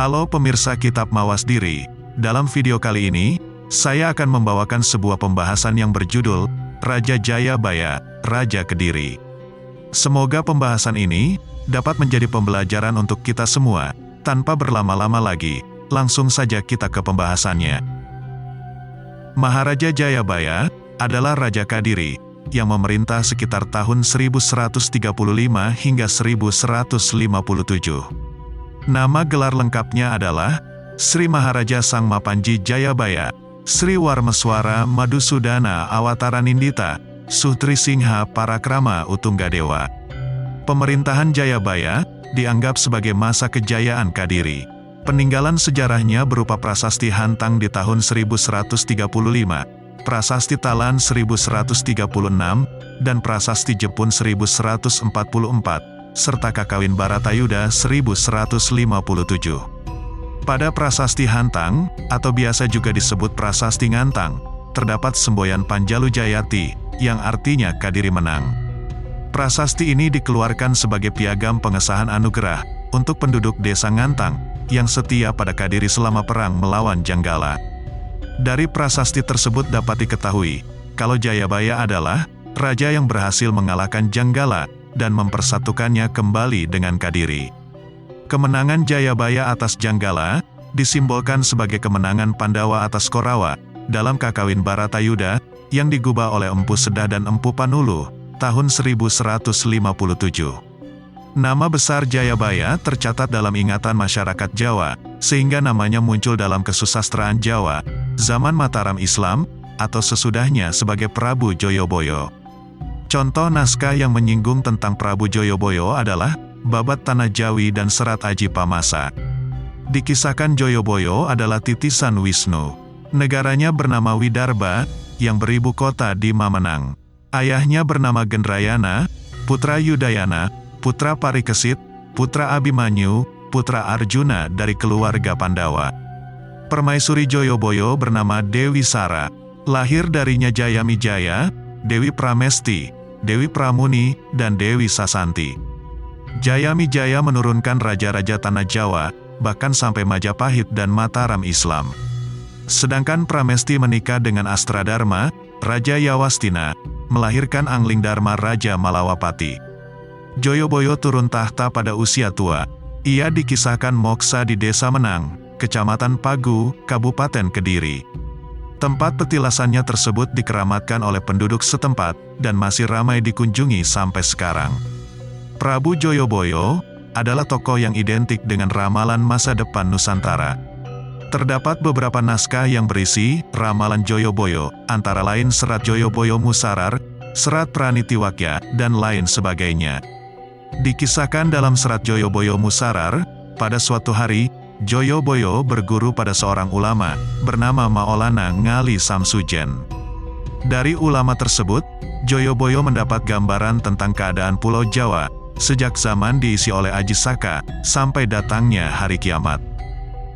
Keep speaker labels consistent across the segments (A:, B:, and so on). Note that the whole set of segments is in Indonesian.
A: Halo pemirsa Kitab Mawas Diri, dalam video kali ini, saya akan membawakan sebuah pembahasan yang berjudul, Raja Jayabaya, Raja Kediri. Semoga pembahasan ini dapat menjadi pembelajaran untuk kita semua, tanpa berlama-lama lagi, langsung saja kita ke pembahasannya. Maharaja Jayabaya adalah Raja Kediri, yang memerintah sekitar tahun 1135 hingga 1157. Nama gelar lengkapnya adalah Sri Maharaja Sang Mapanji Jayabaya, Sri Warmeswara Madusudana Awataranindita, Sutri Singha Parakrama Utunggadewa. Pemerintahan Jayabaya dianggap sebagai masa kejayaan Kediri. Peninggalan sejarahnya berupa prasasti Hantang di tahun 1135, prasasti Talan 1136, dan prasasti Jepun 1144. Serta Kakawin Baratayuda 1157. Pada prasasti Hantang, atau biasa juga disebut prasasti Ngantang, terdapat semboyan Panjalu Jayati, yang artinya Kediri menang. Prasasti ini dikeluarkan sebagai piagam pengesahan anugerah, untuk penduduk desa Ngantang, yang setia pada Kediri selama perang melawan Janggala. Dari prasasti tersebut dapat diketahui, kalau Jayabaya adalah raja yang berhasil mengalahkan Janggala, dan mempersatukannya kembali dengan Kediri. Kemenangan Jayabaya atas Janggala disimbolkan sebagai kemenangan Pandawa atas Korawa dalam Kakawin Baratayuda yang digubah oleh Empu Sedah dan Empu Panulu tahun 1157. Nama besar Jayabaya tercatat dalam ingatan masyarakat Jawa, sehingga namanya muncul dalam kesusastraan Jawa zaman Mataram Islam atau sesudahnya sebagai Prabu Joyoboyo. Contoh naskah yang menyinggung tentang Prabu Joyoboyo adalah Babat Tanah Jawi dan Serat Aji Pamasa. Dikisahkan Joyoboyo adalah titisan Wisnu. Negaranya bernama Widarba, yang beribu kota di Mamenang. Ayahnya bernama Gendrayana, putra Yudayana, putra Parikesit, putra Abimanyu, putra Arjuna dari keluarga Pandawa. Permaisuri Joyoboyo bernama Dewi Sara, lahir darinya Jayamijaya, Dewi Pramesti, Dewi Pramuni, dan Dewi Sasanti. Jayamijaya menurunkan raja-raja tanah Jawa, bahkan sampai Majapahit dan Mataram Islam. Sedangkan Pramesti menikah dengan Astradharma, Raja Yawastina, melahirkan Anglingdarma Raja Malawapati. Joyoboyo turun tahta pada usia tua. Ia dikisahkan moksa di Desa Menang, Kecamatan Pagu, Kabupaten Kediri. Tempat petilasannya tersebut dikeramatkan oleh penduduk setempat, dan masih ramai dikunjungi sampai sekarang. Prabu Joyoboyo adalah tokoh yang identik dengan ramalan masa depan Nusantara. Terdapat beberapa naskah yang berisi ramalan Joyoboyo, antara lain Serat Joyoboyo Musarar, Serat Pranitiwakya, dan lain sebagainya. Dikisahkan dalam Serat Joyoboyo Musarar, pada suatu hari, Joyoboyo berguru pada seorang ulama, bernama Maolana Ngali Samsujen. Dari ulama tersebut, Joyoboyo mendapat gambaran tentang keadaan Pulau Jawa, sejak zaman diisi oleh Aji Saka, sampai datangnya hari kiamat.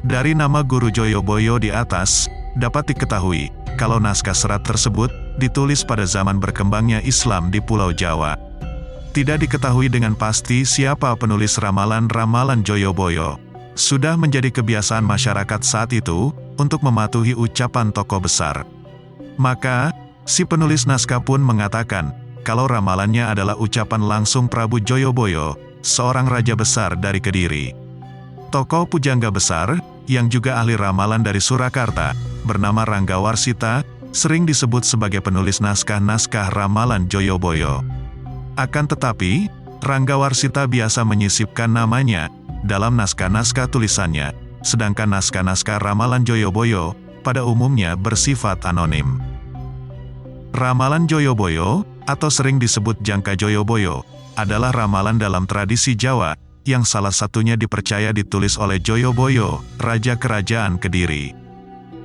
A: Dari nama guru Joyoboyo di atas, dapat diketahui, kalau naskah serat tersebut, ditulis pada zaman berkembangnya Islam di Pulau Jawa. Tidak diketahui dengan pasti siapa penulis ramalan-ramalan Joyoboyo. Sudah menjadi kebiasaan masyarakat saat itu, untuk mematuhi ucapan tokoh besar. Maka, si penulis naskah pun mengatakan, kalau ramalannya adalah ucapan langsung Prabu Joyoboyo, seorang raja besar dari Kediri. Tokoh pujangga besar, yang juga ahli ramalan dari Surakarta, bernama Ranggawarsita, sering disebut sebagai penulis naskah-naskah ramalan Joyoboyo. Akan tetapi, Ranggawarsita biasa menyisipkan namanya dalam naskah-naskah tulisannya, sedangkan naskah-naskah ramalan Joyoboyo pada umumnya bersifat anonim. Ramalan Joyoboyo, atau sering disebut Jangka Joyoboyo, adalah ramalan dalam tradisi Jawa, yang salah satunya dipercaya ditulis oleh Joyoboyo, Raja Kerajaan Kediri.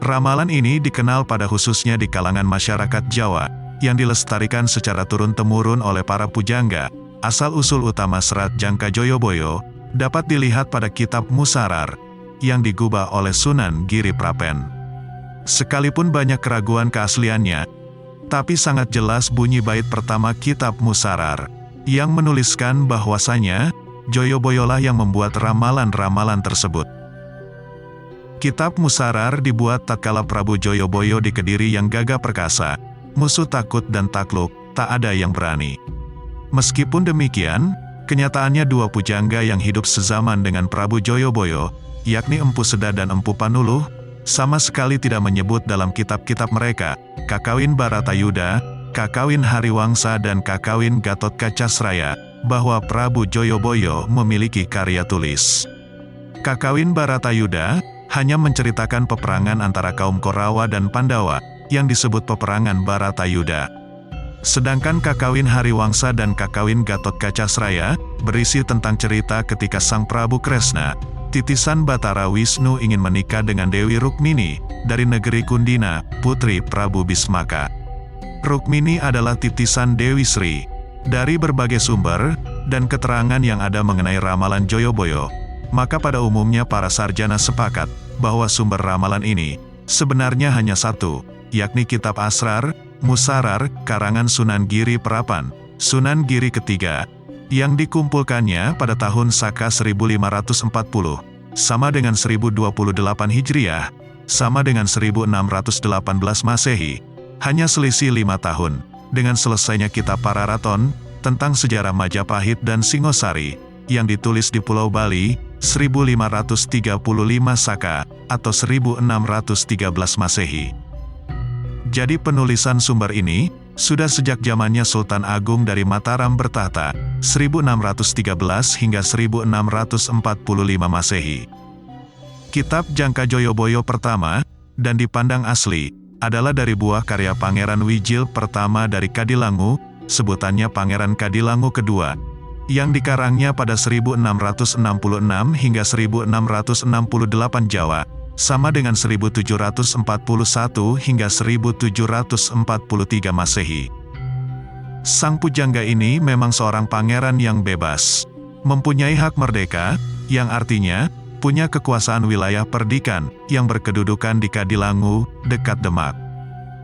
A: Ramalan ini dikenal pada khususnya di kalangan masyarakat Jawa, yang dilestarikan secara turun-temurun oleh para pujangga. Asal-usul utama serat Jangka Joyoboyo dapat dilihat pada kitab Musarar, yang digubah oleh Sunan Giri Prapen. Sekalipun banyak keraguan keasliannya, tapi sangat jelas bunyi bait pertama kitab Musarar, yang menuliskan bahwasanya, Joyoboyolah yang membuat ramalan-ramalan tersebut. Kitab Musarar dibuat tatkala Prabu Joyoboyo di Kediri yang gagah perkasa, musuh takut dan takluk, tak ada yang berani. Meskipun demikian, kenyataannya dua pujangga yang hidup sezaman dengan Prabu Joyoboyo, yakni Empu Seda dan Empu Panuluh, sama sekali tidak menyebut dalam kitab-kitab mereka, Kakawin Baratayuda, Kakawin Hariwangsa dan Kakawin Gatotkaca, bahwa Prabu Joyoboyo memiliki karya tulis. Kakawin Baratayuda hanya menceritakan peperangan antara kaum Korawa dan Pandawa, yang disebut peperangan Baratayuda. Sedangkan Kakawin Hariwangsa dan Kakawin Gatotkaca berisi tentang cerita ketika Sang Prabu Kresna, titisan Batara Wisnu ingin menikah dengan Dewi Rukmini, dari negeri Kundina, putri Prabu Bismaka. Rukmini adalah titisan Dewi Sri. Dari berbagai sumber, dan keterangan yang ada mengenai ramalan Joyoboyo, maka pada umumnya para sarjana sepakat, bahwa sumber ramalan ini, sebenarnya hanya satu, yakni Kitab Asrar, Musarar, karangan Sunan Giri Prapan, Sunan Giri ketiga, yang dikumpulkannya pada tahun Saka 1540, sama dengan 1028 Hijriah, sama dengan 1618 Masehi, hanya selisih 5 tahun, dengan selesainya Kitab Pararaton, tentang sejarah Majapahit dan Singosari, yang ditulis di Pulau Bali, 1535 Saka, atau 1613 Masehi. Jadi penulisan sumber ini, sudah sejak zamannya Sultan Agung dari Mataram bertahta, 1613 hingga 1645 Masehi. Kitab Jangka Joyoboyo pertama, dan dipandang asli, adalah dari buah karya Pangeran Wijil pertama dari Kadilangu, sebutannya Pangeran Kadilangu kedua, yang dikarangnya pada 1666 hingga 1668 Jawa, sama dengan 1741 hingga 1743 Masehi. Sang pujangga ini memang seorang pangeran yang bebas, mempunyai hak merdeka, yang artinya, punya kekuasaan wilayah perdikan, yang berkedudukan di Kadilangu, dekat Demak.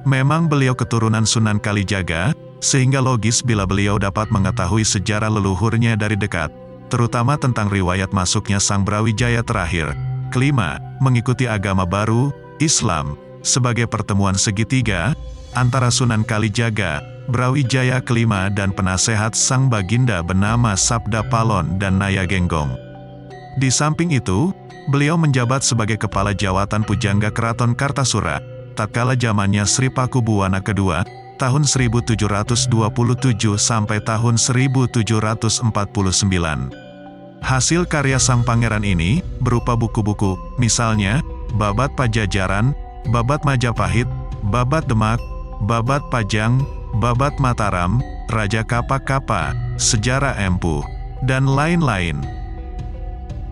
A: Memang beliau keturunan Sunan Kalijaga, sehingga logis bila beliau dapat mengetahui sejarah leluhurnya dari dekat, terutama tentang riwayat masuknya Sang Brawijaya terakhir, kelima, mengikuti agama baru, Islam, sebagai pertemuan segitiga, antara Sunan Kalijaga, Brawijaya kelima dan penasehat Sang Baginda bernama Sabda Palon dan Naya Genggong. Di samping itu, beliau menjabat sebagai Kepala Jawatan Pujangga Keraton Kartasura, tatkala zamannya Sri Pakubuwana II, tahun 1727 sampai tahun 1749. Hasil karya sang pangeran ini, berupa buku-buku, misalnya, Babat Pajajaran, Babat Majapahit, Babat Demak, Babat Pajang, Babat Mataram, Raja Kapa-Kapa, Sejarah Empu, dan lain-lain.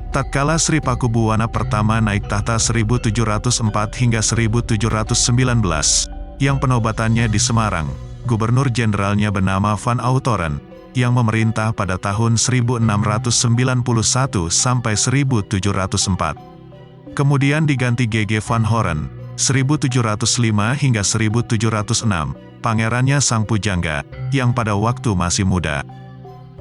A: Tatkala Sri Pakubuwana pertama naik tahta 1704 hingga 1719, yang penobatannya di Semarang, Gubernur Jenderalnya bernama Van Autoren, yang memerintah pada tahun 1691 sampai 1704. Kemudian diganti G.G. Van Horen, 1705 hingga 1706, pangerannya sang pujangga, yang pada waktu masih muda.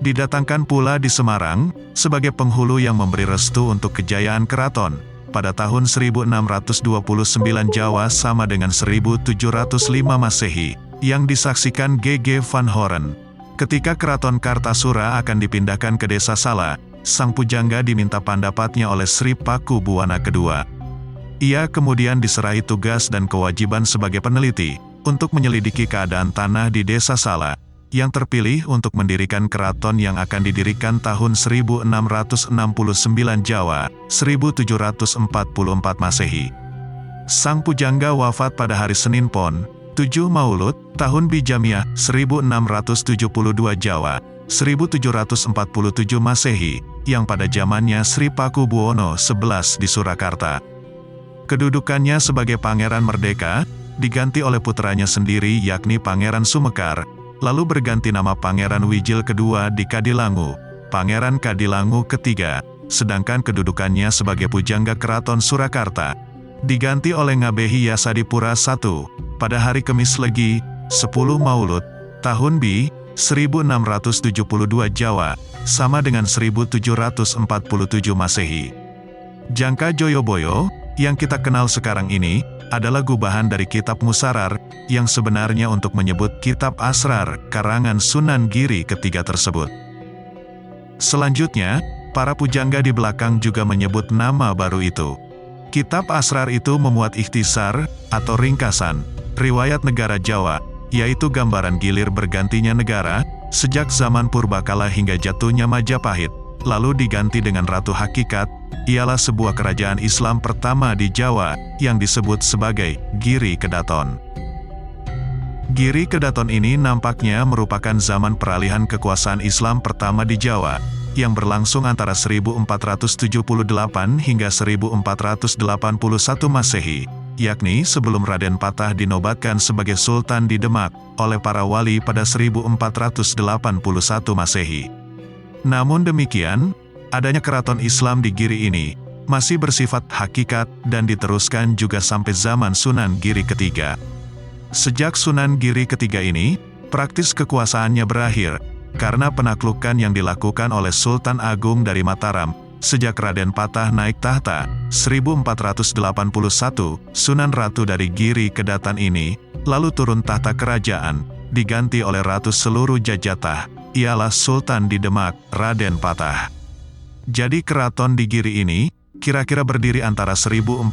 A: Didatangkan pula di Semarang, sebagai penghulu yang memberi restu untuk kejayaan keraton, pada tahun 1629 Jawa sama dengan 1705 Masehi, yang disaksikan G.G. Van Horen. Ketika Keraton Kartasura akan dipindahkan ke Desa Sala, sang pujangga diminta pendapatnya oleh Sri Pakubuwana II. Ia kemudian diserahi tugas dan kewajiban sebagai peneliti, untuk menyelidiki keadaan tanah di Desa Sala, yang terpilih untuk mendirikan keraton yang akan didirikan tahun 1669 Jawa, 1744 Masehi. Sang pujangga wafat pada hari Senin Pon, 7 Maulud, tahun Bijamiah, 1672 Jawa, 1747 Masehi, yang pada zamannya Sri Pakubuwono XI di Surakarta. Kedudukannya sebagai Pangeran Merdeka, diganti oleh putranya sendiri yakni Pangeran Sumekar, lalu berganti nama Pangeran Wijil kedua di Kadilangu, Pangeran Kadilangu ketiga, sedangkan kedudukannya sebagai Pujangga Keraton Surakarta, diganti oleh Ngabehi Yasadipura I, pada hari Kemis Legi, 10 Maulud, tahun Bi, 1672 Jawa, sama dengan 1747 Masehi. Jangka Joyoboyo, Yang kita kenal sekarang ini adalah gubahan dari kitab Musarar, yang sebenarnya untuk menyebut kitab Asrar, karangan Sunan Giri ketiga tersebut. Selanjutnya, para pujangga di belakang juga menyebut nama baru itu. Kitab Asrar itu memuat ikhtisar, atau ringkasan, riwayat negara Jawa, yaitu gambaran gilir bergantinya negara, sejak zaman Purbakala hingga jatuhnya Majapahit, lalu diganti dengan Ratu Hakikat, ialah sebuah kerajaan Islam pertama di Jawa, yang disebut sebagai Giri Kedaton. Giri Kedaton ini nampaknya merupakan zaman peralihan kekuasaan Islam pertama di Jawa, yang berlangsung antara 1478 hingga 1481 Masehi, yakni sebelum Raden Patah dinobatkan sebagai Sultan di Demak oleh para wali pada 1481 Masehi. Namun demikian, adanya keraton Islam di Giri ini masih bersifat hakikat dan diteruskan juga sampai zaman Sunan Giri ketiga. Sejak Sunan Giri ketiga ini, praktis kekuasaannya berakhir karena penaklukan yang dilakukan oleh Sultan Agung dari Mataram. Sejak Raden Patah naik tahta, 1481, Sunan Ratu dari Giri Kedaton ini, lalu turun tahta kerajaan, diganti oleh Ratu seluruh Jajatah, ialah Sultan di Demak, Raden Patah. Jadi keraton di Giri ini, kira-kira berdiri antara 1478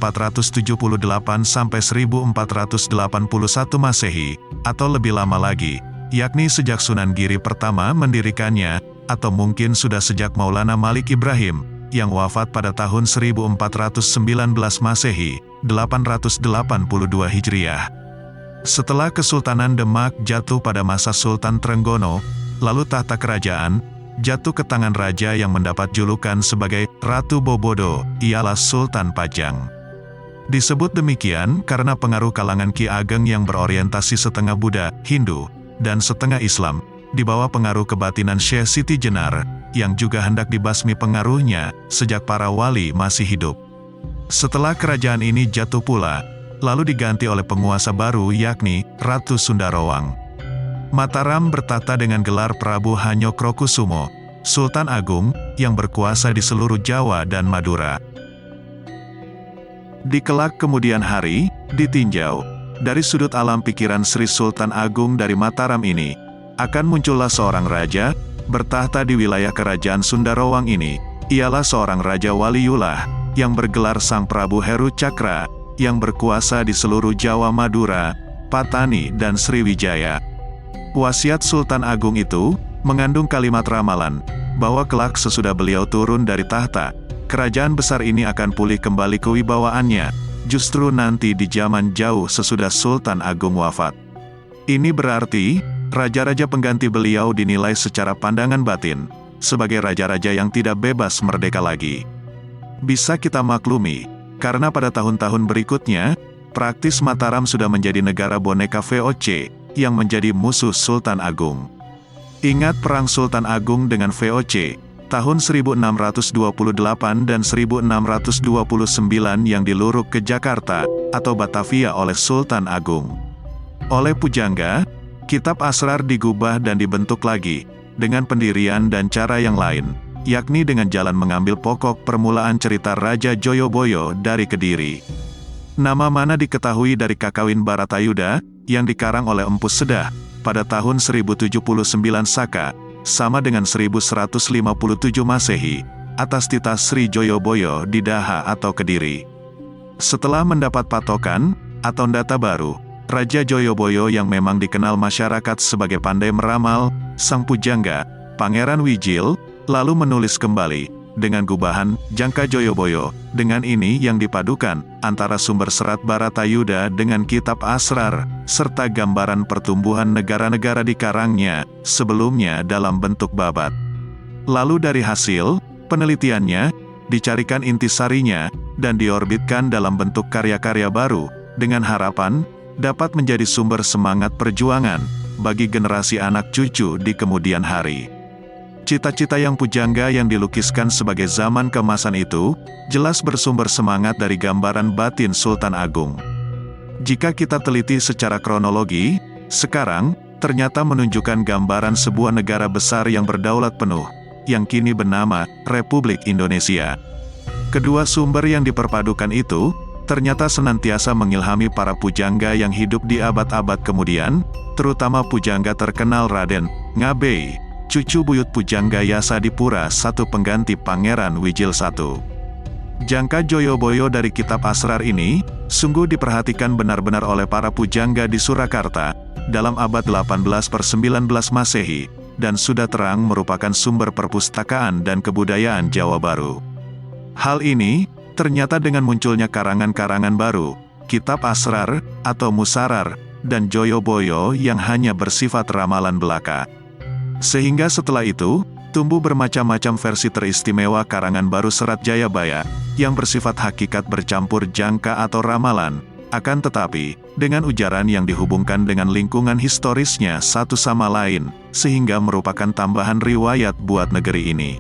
A: sampai 1481 Masehi, atau lebih lama lagi, yakni sejak Sunan Giri pertama mendirikannya, atau mungkin sudah sejak Maulana Malik Ibrahim, yang wafat pada tahun 1419 Masehi, 882 Hijriah. Setelah Kesultanan Demak jatuh pada masa Sultan Trenggono, lalu tahta kerajaan jatuh ke tangan raja yang mendapat julukan sebagai Ratu Bobodo, ialah Sultan Pajang. Disebut demikian karena pengaruh kalangan Ki Ageng yang berorientasi setengah Buddha, Hindu, dan setengah Islam, di bawah pengaruh kebatinan Syekh Siti Jenar, yang juga hendak dibasmi pengaruhnya sejak para wali masih hidup. Setelah kerajaan ini jatuh pula, lalu diganti oleh penguasa baru yakni Ratu Sundarowang. Mataram bertata dengan gelar Prabu Hanyokrokusumo, Sultan Agung, yang berkuasa di seluruh Jawa dan Madura. Di kelak kemudian hari, ditinjau dari sudut alam pikiran Sri Sultan Agung dari Mataram ini, akan muncullah seorang raja, bertahta di wilayah kerajaan Sundarowang ini, ialah seorang Raja Waliullah, yang bergelar Sang Prabu Heru Cakra, yang berkuasa di seluruh Jawa Madura, Patani dan Sriwijaya. Wasiat Sultan Agung itu, mengandung kalimat ramalan, bahwa kelak sesudah beliau turun dari tahta, kerajaan besar ini akan pulih kembali kewibawaannya, justru nanti di zaman jauh sesudah Sultan Agung wafat. Ini berarti, raja-raja pengganti beliau dinilai secara pandangan batin, sebagai raja-raja yang tidak bebas merdeka lagi. Bisa kita maklumi, karena pada tahun-tahun berikutnya, praktis Mataram sudah menjadi negara boneka VOC, yang menjadi musuh Sultan Agung. Ingat perang Sultan Agung dengan VOC, tahun 1628 dan 1629 yang diluruk ke Jakarta, atau Batavia oleh Sultan Agung. Oleh pujangga, kitab Asrar digubah dan dibentuk lagi, dengan pendirian dan cara yang lain, yakni dengan jalan mengambil pokok permulaan cerita Raja Joyoboyo dari Kediri. Nama mana diketahui dari Kakawin Baratayuda, yang dikarang oleh Empu Sedah, pada tahun 1079 Saka, sama dengan 1157 Masehi, atas titah Sri Joyoboyo di Daha atau Kediri. Setelah mendapat patokan, atau data baru, Raja Joyoboyo yang memang dikenal masyarakat sebagai pandai meramal, sang pujangga, Pangeran Wijil, lalu menulis kembali, dengan gubahan, Jangka Joyoboyo, dengan ini yang dipadukan, antara sumber serat Baratayuda dengan kitab Asrar, serta gambaran pertumbuhan negara-negara di karangnya, sebelumnya dalam bentuk babat. Lalu dari hasil penelitiannya, dicarikan intisarinya, dan diorbitkan dalam bentuk karya-karya baru, dengan harapan, dapat menjadi sumber semangat perjuangan, bagi generasi anak cucu di kemudian hari. Cita-cita yang pujangga yang dilukiskan sebagai zaman keemasan itu, jelas bersumber semangat dari gambaran batin Sultan Agung. Jika kita teliti secara kronologi, sekarang, ternyata menunjukkan gambaran sebuah negara besar yang berdaulat penuh, yang kini bernama Republik Indonesia. Kedua sumber yang diperpadukan itu, ternyata senantiasa mengilhami para pujangga yang hidup di abad-abad kemudian, terutama pujangga terkenal Raden Ngabei, cucu buyut Pujangga Yasadipura I pengganti Pangeran Wijil I. Jangka Joyoboyo dari kitab Asrar ini, sungguh diperhatikan benar-benar oleh para pujangga di Surakarta, dalam abad 18-19 Masehi, dan sudah terang merupakan sumber perpustakaan dan kebudayaan Jawa Baru. Hal ini, ternyata dengan munculnya karangan-karangan baru, kitab Asrar, atau Musarar, dan Joyoboyo yang hanya bersifat ramalan belaka. Sehingga setelah itu, tumbuh bermacam-macam versi teristimewa karangan baru Serat Jayabaya, yang bersifat hakikat bercampur jangka atau ramalan, akan tetapi, dengan ujaran yang dihubungkan dengan lingkungan historisnya satu sama lain, sehingga merupakan tambahan riwayat buat negeri ini.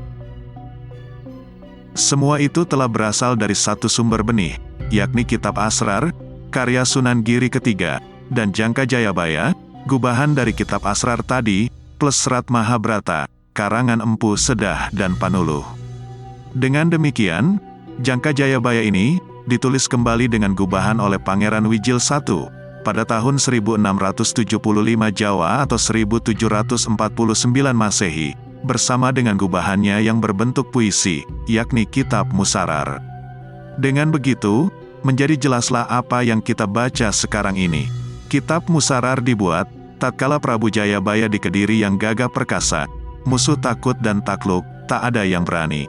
A: Semua itu telah berasal dari satu sumber benih, yakni kitab Asrar, karya Sunan Giri ketiga, dan Jangka Jayabaya, gubahan dari kitab Asrar tadi, plus Serat Mahabharata, karangan Empu Sedah dan Panuluh. Dengan demikian, Jangka Jayabaya ini ditulis kembali dengan gubahan oleh Pangeran Wijil I pada tahun 1675 Jawa atau 1749 Masehi, bersama dengan gubahannya yang berbentuk puisi, yakni kitab Musarar. Dengan begitu, menjadi jelaslah apa yang kita baca sekarang ini. Kitab Musarar dibuat tatkala Prabu Jayabaya di Kediri yang gagah perkasa, musuh takut dan takluk, tak ada yang berani.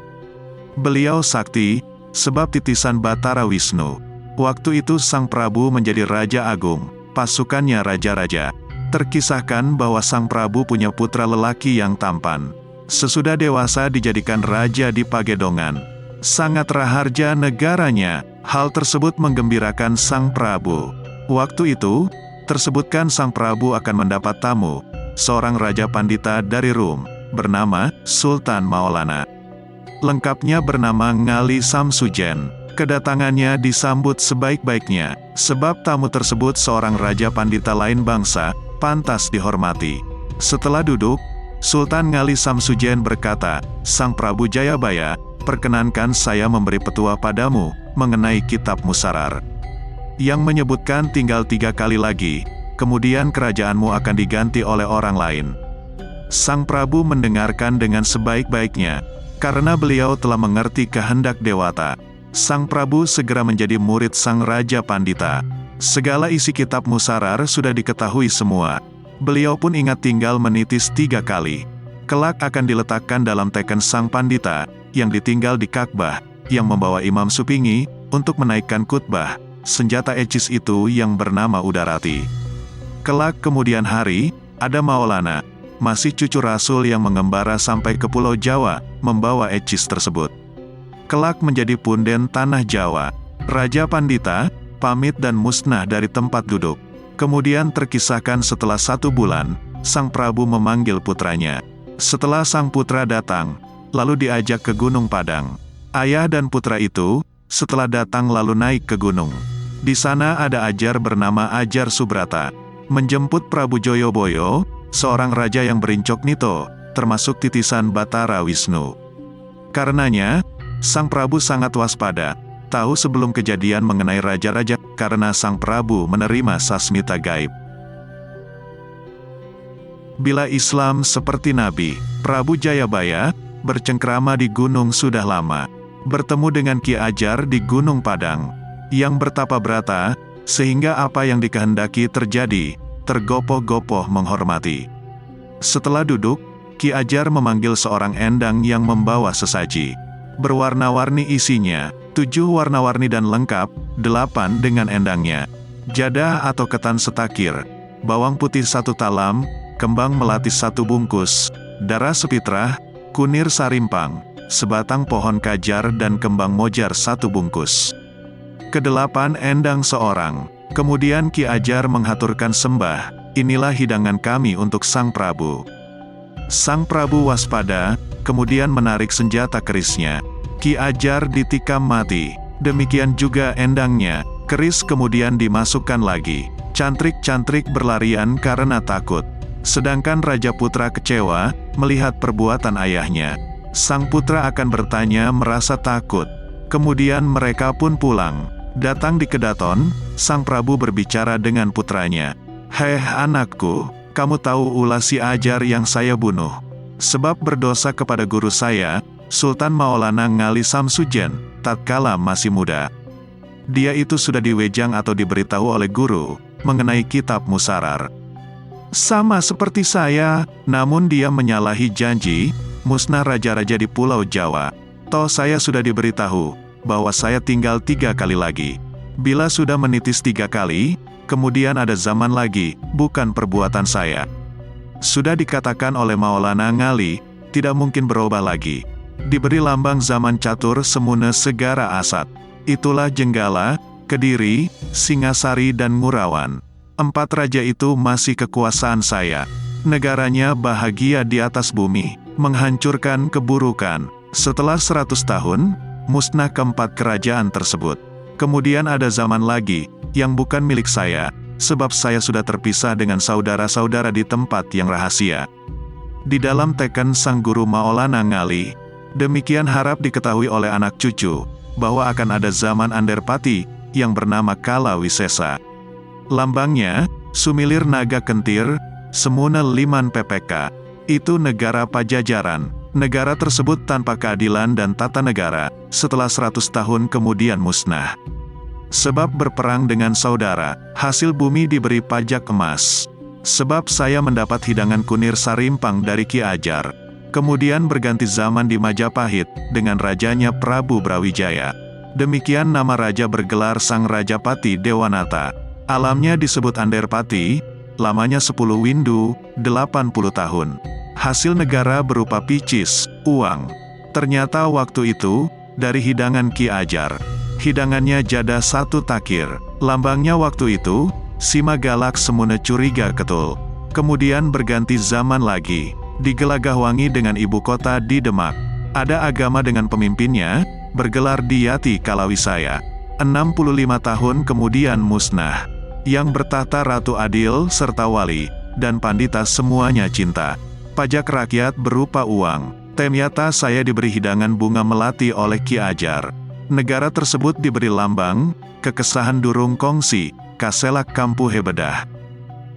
A: Beliau sakti, sebab titisan Batara Wisnu. Waktu itu Sang Prabu menjadi Raja Agung, pasukannya raja-raja. Terkisahkan bahwa Sang Prabu punya putra lelaki yang tampan. Sesudah dewasa dijadikan raja di Pagedongan. Sangat raharja negaranya, hal tersebut menggembirakan Sang Prabu. Waktu itu, tersebutkan Sang Prabu akan mendapat tamu, seorang Raja Pandita dari Rum, bernama Sultan Maulana. Lengkapnya bernama Ngali Samsujen. Kedatangannya disambut sebaik-baiknya, sebab tamu tersebut seorang Raja Pandita lain bangsa, pantas dihormati. Setelah duduk, Sultan Ngali Samsujen berkata, "Sang Prabu Jayabaya, perkenankan saya memberi petua padamu, mengenai kitab Musarar. Yang menyebutkan tinggal 3 kali lagi, kemudian kerajaanmu akan diganti oleh orang lain." Sang Prabu mendengarkan dengan sebaik-baiknya, karena beliau telah mengerti kehendak Dewata. Sang Prabu segera menjadi murid Sang Raja Pandita. Segala isi kitab Musarar sudah diketahui semua. Beliau pun ingat tinggal menitis 3 kali. Kelak akan diletakkan dalam teken Sang Pandita, yang ditinggal di Ka'bah, yang membawa Imam Supingi, untuk menaikkan khutbah, senjata ecis itu yang bernama Udarati. Kelak kemudian hari, ada Maulana, masih cucu Rasul yang mengembara sampai ke Pulau Jawa, membawa ecis tersebut. Kelak menjadi punden tanah Jawa. Raja Pandita pamit dan musnah dari tempat duduk. Kemudian terkisahkan setelah 1 bulan, Sang Prabu memanggil putranya. Setelah sang putra datang, lalu diajak ke Gunung Padang. Ayah dan putra itu, setelah datang lalu naik ke gunung. Di sana ada Ajar bernama Ajar Subrata, menjemput Prabu Joyoboyo, seorang raja yang berincognito, termasuk titisan Batara Wisnu. Karenanya, Sang Prabu sangat waspada, tahu sebelum kejadian mengenai raja-raja, karena Sang Prabu menerima sasmita gaib. Bila Islam seperti Nabi, Prabu Jayabaya, bercengkrama di gunung sudah lama, bertemu dengan Ki Ajar di Gunung Padang, yang bertapa brata, sehingga apa yang dikehendaki terjadi, tergopoh-gopoh menghormati. Setelah duduk, Ki Ajar memanggil seorang endang yang membawa sesaji. Berwarna-warni isinya, 7 warna-warni dan lengkap, 8 dengan endangnya. Jadah atau ketan setakir, bawang putih 1 talam, kembang melati 1 bungkus, darah sepitrah, kunir sarimpang, sebatang pohon kajar dan kembang mojar 1 bungkus. Ke-8 endang seorang. Kemudian Ki Ajar menghaturkan sembah, "Inilah hidangan kami untuk Sang Prabu." Sang Prabu waspada, kemudian menarik senjata kerisnya. Ki Ajar ditikam mati, demikian juga endangnya, keris kemudian dimasukkan lagi. Cantrik-cantrik berlarian karena takut. Sedangkan Raja Putra kecewa, melihat perbuatan ayahnya. Sang putra akan bertanya merasa takut. Kemudian mereka pun pulang. Datang di Kedaton, sang Prabu berbicara dengan putranya. "Heh anakku, kamu tahu ulah si Ajar yang saya bunuh. Sebab berdosa kepada guru saya, Sultan Maulana Ngali Samsujen, tatkala masih muda. Dia itu sudah diwejang atau diberitahu oleh guru, mengenai kitab Musarar. Sama seperti saya, namun dia menyalahi janji, musnah raja-raja di Pulau Jawa. Toh saya sudah diberitahu, bahwa saya tinggal 3 kali lagi. Bila sudah menitis 3 kali, kemudian ada zaman lagi, bukan perbuatan saya. Sudah dikatakan oleh Maulana Ngali, tidak mungkin berubah lagi. Diberi lambang zaman catur semuna segara asat. Itulah Jenggala, Kediri, Singasari dan Ngurawan. 4 raja itu masih kekuasaan saya. Negaranya bahagia di atas bumi, menghancurkan keburukan. Setelah 100 tahun, musnah keempat kerajaan tersebut. Kemudian ada zaman lagi, yang bukan milik saya, sebab saya sudah terpisah dengan saudara-saudara di tempat yang rahasia." Di dalam teken sang guru Maulana Ngali, demikian harap diketahui oleh anak cucu, bahwa akan ada zaman Anderpati, yang bernama Kala Wisesa. Lambangnya, sumilir naga kentir, semuna liman PPK. Itu negara Pajajaran. Negara tersebut tanpa keadilan dan tata negara, setelah 100 tahun kemudian musnah. Sebab berperang dengan saudara, hasil bumi diberi pajak emas. Sebab saya mendapat hidangan kunir sarimpang dari Ki Ajar. Kemudian berganti zaman di Majapahit, dengan rajanya Prabu Brawijaya. Demikian nama raja bergelar Sang Rajapati Dewanata. Alamnya disebut Anderpati, lamanya 10 windu, 80 tahun. Hasil negara berupa picis, uang. Ternyata waktu itu, dari hidangan Ki Ajar. Hidangannya jada 1 takir. Lambangnya waktu itu, Sima Galak semuna curiga ketul. Kemudian berganti zaman lagi. Di Gelagahwangi dengan ibu kota di Demak. Ada agama dengan pemimpinnya, bergelar Diyati Kalawisaya. 65 tahun kemudian musnah. Yang bertahta Ratu Adil serta wali, dan pandita semuanya cinta. Pajak rakyat berupa uang. Ternyata saya diberi hidangan bunga melati oleh Ki Ajar. Negara tersebut diberi lambang, kekesahan durung kongsi, kaselak kampu hebedah.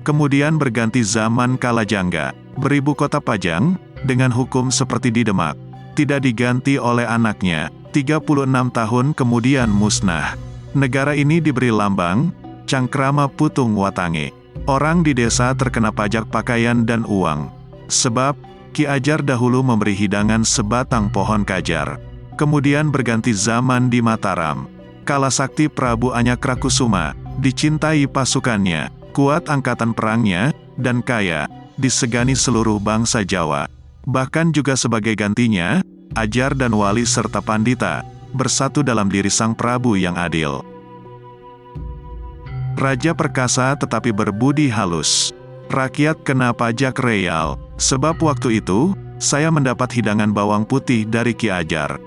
A: Kemudian berganti zaman Kalajangga, beribu kota Pajang, dengan hukum seperti di Demak. Tidak diganti oleh anaknya, 36 tahun kemudian musnah. Negara ini diberi lambang, Cangkrama Putung Watange. Orang di desa terkena pajak pakaian dan uang. Sebab, Ki Ajar dahulu memberi hidangan sebatang pohon kajar. Kemudian berganti zaman di Mataram. Kala sakti Prabu Anyakrakusuma, dicintai pasukannya, kuat angkatan perangnya, dan kaya, disegani seluruh bangsa Jawa. Bahkan juga sebagai gantinya, Ajar dan wali serta pandita, bersatu dalam diri sang Prabu yang adil. Raja perkasa tetapi berbudi halus. Rakyat kena pajak real, sebab waktu itu, saya mendapat hidangan bawang putih dari Ki Ajar.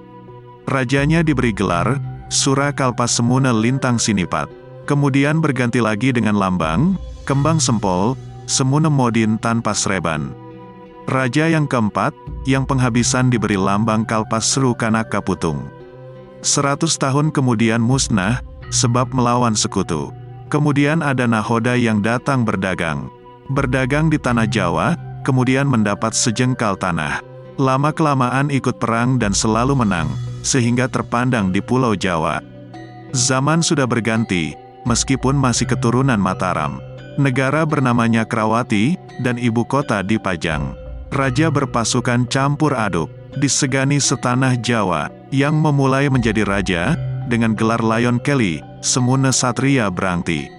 A: Rajanya diberi gelar, Surakalpa Semuna Lintang Sinipat. Kemudian berganti lagi dengan lambang, kembang sempol, Semuna Modin tanpa sreban. Raja yang keempat, yang penghabisan diberi lambang Kalpasru Kanaka Putung. 100 tahun kemudian musnah, sebab melawan sekutu. Kemudian ada nahoda yang datang berdagang. Berdagang di tanah Jawa, kemudian mendapat sejengkal tanah. Lama-kelamaan ikut perang dan selalu menang, sehingga terpandang di Pulau Jawa. Zaman sudah berganti, meskipun masih keturunan Mataram. Negara bernamanya Krawati, dan ibu kota di Pajang. Raja berpasukan campur aduk, disegani setanah Jawa, yang memulai menjadi raja, dengan gelar Layon Keli, Semuna Satria Brangti.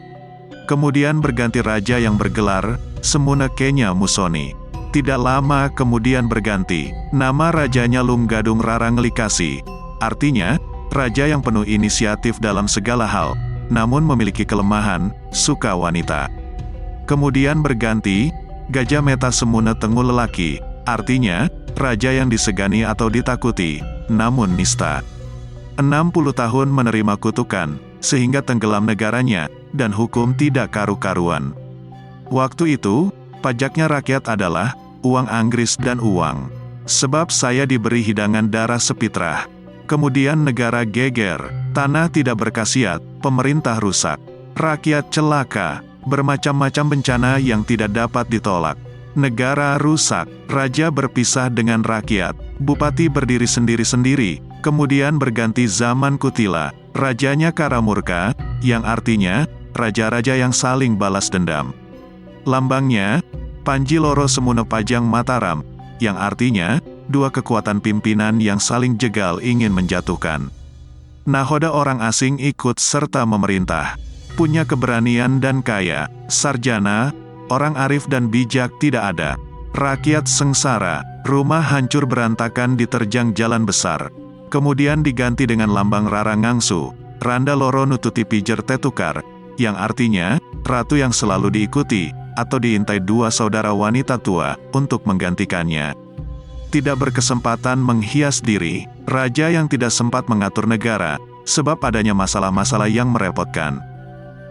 A: Kemudian berganti raja yang bergelar, Semuna Kenya Musoni. Tidak lama kemudian berganti, nama rajanya Lunggadung Raranglikasi. Artinya, raja yang penuh inisiatif dalam segala hal, namun memiliki kelemahan, suka wanita. Kemudian berganti, Gajah Meta Semuna Tengu Lelaki. Artinya, raja yang disegani atau ditakuti, namun nista. 60 tahun menerima kutukan, sehingga tenggelam negaranya, dan hukum tidak karu-karuan. Waktu itu, pajaknya rakyat adalah, uang Anggris dan uang. Sebab saya diberi hidangan darah sepitrah. Kemudian negara geger, tanah tidak berkhasiat, pemerintah rusak, rakyat celaka, bermacam-macam bencana yang tidak dapat ditolak. Negara rusak, raja berpisah dengan rakyat, bupati berdiri sendiri-sendiri, kemudian berganti zaman Kutila, rajanya Karamurka, yang artinya, raja-raja yang saling balas dendam. Lambangnya, Panji Loro Semune Pajang Mataram, yang artinya, dua kekuatan pimpinan yang saling jegal ingin menjatuhkan. Nahoda orang asing ikut serta memerintah, punya keberanian dan kaya, sarjana, orang arif dan bijak tidak ada. Rakyat sengsara, rumah hancur berantakan diterjang jalan besar. Kemudian diganti dengan lambang Rara Ngangsu, Randa Loro Nututi Pijer Tetukar, yang artinya, ratu yang selalu diikuti, atau diintai dua saudara wanita tua, untuk menggantikannya. Tidak berkesempatan menghias diri, raja yang tidak sempat mengatur negara, sebab adanya masalah-masalah yang merepotkan.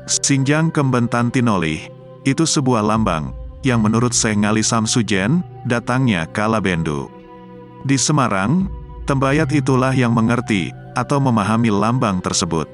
A: Sinjang Kembentan Tinolih, itu sebuah lambang, yang menurut Syekh Ngali Samsujen, datangnya kala Bendu. Di Semarang, tembayat itulah yang mengerti, atau memahami lambang tersebut.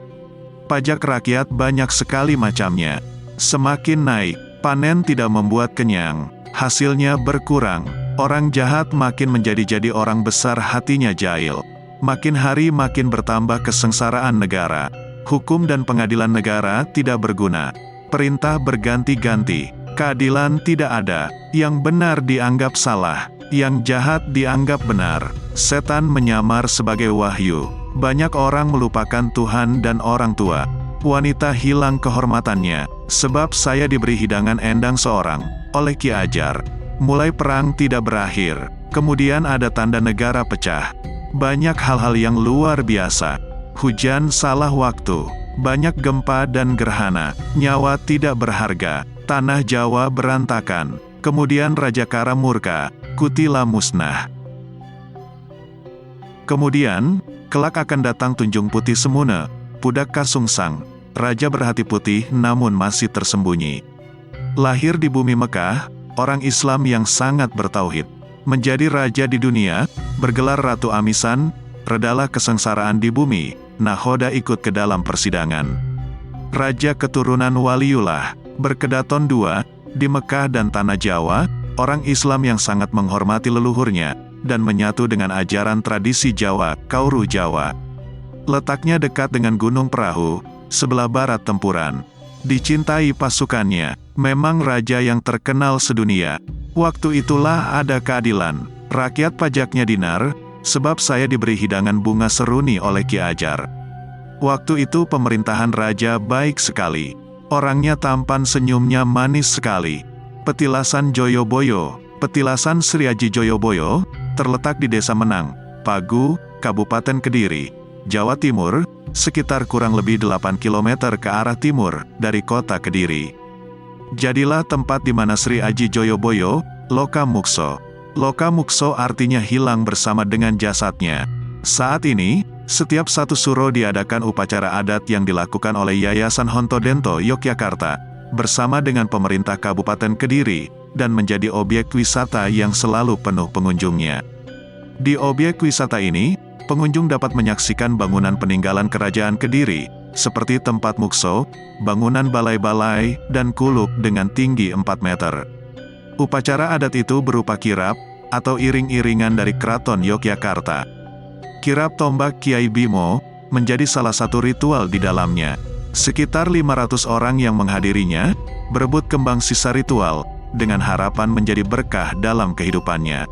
A: Pajak rakyat banyak sekali macamnya. Semakin naik, panen tidak membuat kenyang, hasilnya berkurang. Orang jahat makin menjadi orang besar hatinya jahil. Makin hari makin bertambah kesengsaraan negara. Hukum dan pengadilan negara tidak berguna. Perintah berganti-ganti. Keadilan tidak ada. Yang benar dianggap salah. Yang jahat dianggap benar. Setan menyamar sebagai wahyu. Banyak orang melupakan Tuhan dan orang tua. Wanita hilang kehormatannya. Sebab saya diberi hidangan endang seorang, oleh Ki Ajar. Mulai perang tidak berakhir, kemudian ada tanda negara pecah. Banyak hal-hal yang luar biasa. Hujan salah waktu, banyak gempa dan gerhana, nyawa tidak berharga, tanah Jawa berantakan. Kemudian Raja Karamurka, Kutila musnah. Kemudian, kelak akan datang Tunjung Putih Semune, Pudak Kasungsang, raja berhati putih namun masih tersembunyi. Lahir di bumi Mekah, orang Islam yang sangat bertauhid, menjadi raja di dunia, bergelar Ratu Amisan, redalah kesengsaraan di bumi, nahoda ikut ke dalam persidangan. Raja keturunan Waliullah, berkedaton dua, di Mekah dan Tanah Jawa, orang Islam yang sangat menghormati leluhurnya, dan menyatu dengan ajaran tradisi Jawa, Kauru Jawa. Letaknya dekat dengan Gunung Perahu, sebelah barat Tempuran. Dicintai pasukannya, memang raja yang terkenal sedunia. Waktu itulah ada keadilan, rakyat pajaknya dinar, sebab saya diberi hidangan bunga seruni oleh Ki Ajar. Waktu itu pemerintahan raja baik sekali, orangnya tampan senyumnya manis sekali. Petilasan Joyoboyo, Petilasan Sri Aji Joyoboyo, terletak di Desa Menang, Pagu, Kabupaten Kediri, Jawa Timur, sekitar kurang lebih 8 km ke arah timur dari kota Kediri. Jadilah tempat di mana Sri Aji Joyoboyo, Loka Mukso. Loka Mukso artinya hilang bersama dengan jasadnya. Saat ini, setiap satu suro diadakan upacara adat yang dilakukan oleh Yayasan Hontodento Yogyakarta, bersama dengan pemerintah Kabupaten Kediri, dan menjadi objek wisata yang selalu penuh pengunjungnya. Di objek wisata ini, pengunjung dapat menyaksikan bangunan peninggalan kerajaan Kediri, seperti tempat mukso, bangunan balai-balai, dan kuluk dengan tinggi 4 meter. Upacara adat itu berupa kirap, atau iring-iringan dari Keraton Yogyakarta. Kirap tombak Kiai Bimo, menjadi salah satu ritual di dalamnya. Sekitar 500 orang yang menghadirinya, berebut kembang sisa ritual, dengan harapan menjadi berkah dalam kehidupannya.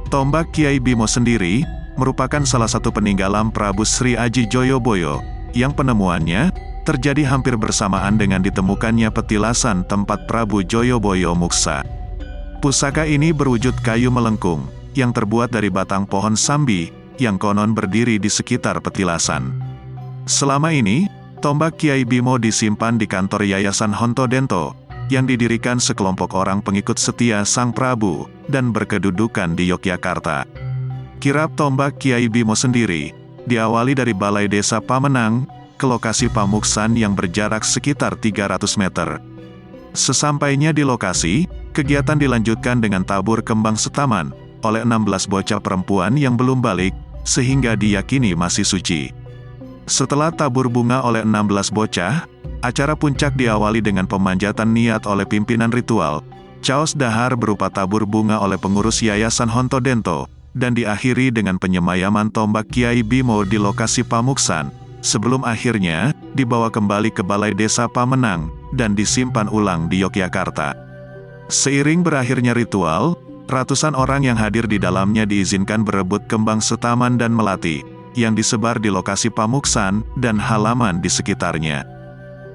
A: Tombak Kiai Bimo sendiri, merupakan salah satu peninggalan Prabu Sri Aji Joyoboyo, yang penemuannya terjadi hampir bersamaan dengan ditemukannya petilasan tempat Prabu Joyoboyo Muksa. Pusaka ini berwujud kayu melengkung, yang terbuat dari batang pohon sambi, yang konon berdiri di sekitar petilasan. Selama ini, tombak Kiai Bimo disimpan di kantor Yayasan Hontodento, yang didirikan sekelompok orang pengikut setia Sang Prabu, dan berkedudukan di Yogyakarta. Kirap tombak Kiai Bimo sendiri, diawali dari Balai Desa Pamenang, ke lokasi pamuksan yang berjarak sekitar 300 meter. Sesampainya di lokasi, kegiatan dilanjutkan dengan tabur kembang setaman, oleh 16 bocah perempuan yang belum balik, sehingga diyakini masih suci. Setelah tabur bunga oleh 16 bocah, acara puncak diawali dengan pemanjatan niat oleh pimpinan ritual, caos dahar berupa tabur bunga oleh pengurus Yayasan Honto Dento, dan diakhiri dengan penyemayaman tombak Kiai Bimo di lokasi Pamuksan, sebelum akhirnya dibawa kembali ke Balai Desa Pamenang, dan disimpan ulang di Yogyakarta. Seiring berakhirnya ritual, ratusan orang yang hadir di dalamnya diizinkan berebut kembang setaman dan melati, yang disebar di lokasi Pamuksan dan halaman di sekitarnya.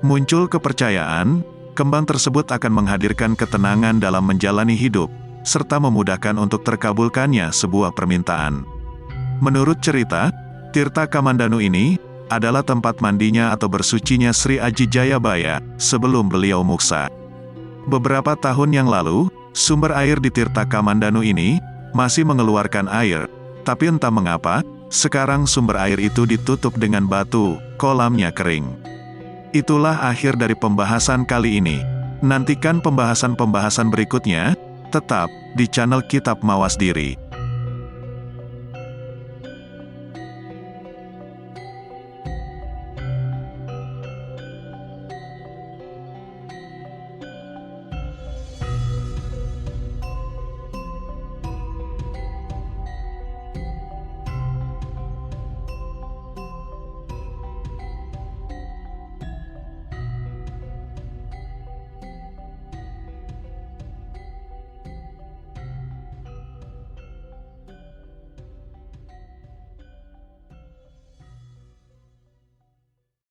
A: Muncul kepercayaan, kembang tersebut akan menghadirkan ketenangan dalam menjalani hidup, serta memudahkan untuk terkabulkannya sebuah permintaan. Menurut cerita, Tirta Kamandanu ini adalah tempat mandinya atau bersucinya Sri Aji Jayabaya sebelum beliau muksa. Beberapa tahun yang lalu, sumber air di Tirta Kamandanu ini masih mengeluarkan air, tapi entah mengapa, sekarang sumber air itu ditutup dengan batu, kolamnya kering. Itulah akhir dari pembahasan kali ini. Nantikan pembahasan-pembahasan berikutnya, tetap di channel Kitab Mawas Diri.